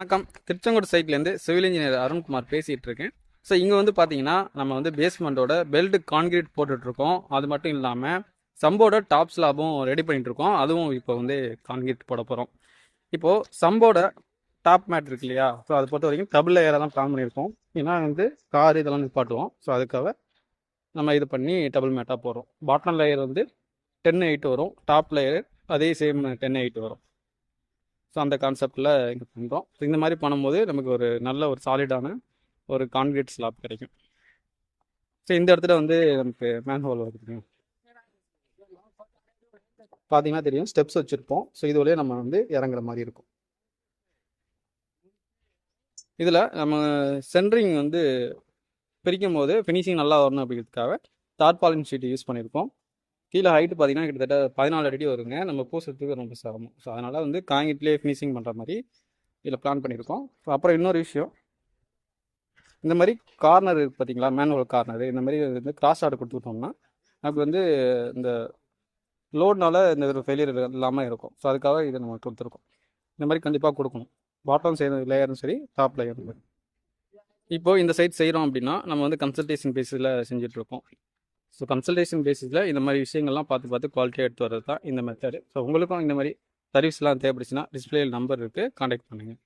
வணக்கம். திருச்செங்கோடு சைட்லேருந்து civil engineer Arunkumar பேசிகிட்டு இருக்கேன். ஸோ இங்கே வந்து பார்த்தீங்கன்னா நம்ம வந்து பேஸ்மெண்ட்டோட பெல்ட் கான்கிரீட் போட்டுட்ருக்கோம். அது மட்டும் இல்லாமல் சம்போட டாப் ஸ்லாபும் ரெடி பண்ணிட்டு இருக்கோம். அதுவும் இப்போ வந்து கான்கிரீட் போட போகிறோம். இப்போது சம்போட டாப் மேட் இருக்கு இல்லையா, ஸோ அதை பொறுத்த வரைக்கும் டபுள் லேயராக தான் பிளான் பண்ணியிருக்கோம். ஏன்னா வந்து கார் இதெல்லாம் நிப்பாட்டுவோம். ஸோ அதுக்காக நம்ம இது பண்ணி டபுள் மேட்டாக போடுறோம். பாட்டம் லேயர் வந்து 10/8 வரும், டாப் லேயர் அதே சேம் 10/8 வரும். ஸோ அந்த கான்செப்டில் இங்கே பண்ணுறோம். ஸோ இந்த மாதிரி பண்ணும்போது நமக்கு ஒரு நல்ல ஒரு சாலிடான ஒரு கான்கிரீட் ஸ்லாப் கிடைக்கும். ஸோ இந்த இடத்துல வந்து நமக்கு மேன் ஹோல் வருது பார்த்தீங்கன்னா தெரியும், ஸ்டெப்ஸ் வச்சுருப்போம். ஸோ இது வழியாக நம்ம வந்து இறங்குற மாதிரி இருக்கும். இதில் நம்ம சென்ட்ரிங் வந்து பிரிக்கும் போது ஃபினிஷிங் நல்லா வரணும் அப்படிங்கிறதுக்காக தார்பாலின் ஷீட் யூஸ் பண்ணியிருக்கோம். கீழே ஹைட்டு பார்த்தீங்கன்னா கிட்டத்தட்ட 14 அடி வருங்க. நம்ம பூசுறதுக்கு ரொம்ப சிரமம். ஸோ அதனால் வந்து காங்கிரீட்லேயே ஃபினிஷிங் பண்ணுற மாதிரி இதில் பிளான் பண்ணியிருக்கோம். அப்புறம் இன்னொரு விஷயம், இந்த மாதிரி கார்னர் இருக்குது பார்த்தீங்களா, மேனுவல் கார்னர், இந்த மாதிரி வந்து கிராஸ் ஆர்டர் கொடுத்துட்டோம்னா நமக்கு வந்து இந்த லோட்னால இந்த ஒரு ஃபெயிலியர் இல்லாமல் இருக்கும். ஸோ அதுக்காக இதை நம்ம கொடுத்துருக்கோம். இந்த மாதிரி கண்டிப்பாக கொடுக்கணும், பாட்டம் லேயரும் சரி டாப் லேயரும் சரி. இப்போது இந்த சைட் செய்கிறோம் அப்படின்னா நம்ம வந்து கன்சல்டேஷன் பேஸில் செஞ்சிட்ருக்கோம். ஸோ கன்சல்டேஷன் பேஸிஸில் இந்த மாதிரி விஷயங்கள்லாம் பார்த்து பார்த்து குவாலிட்டியாக எடுத்து வர்றது தான் இந்த மெத்தடு. ஸோ உங்களுக்கும் இந்த மாதிரி சர்வீஸ்லாம் தேவைப்படுச்சுன்னா டிஸ்பிளேயில் நம்பர் இருக்குது, கான்டாக்ட் பண்ணுங்கள்.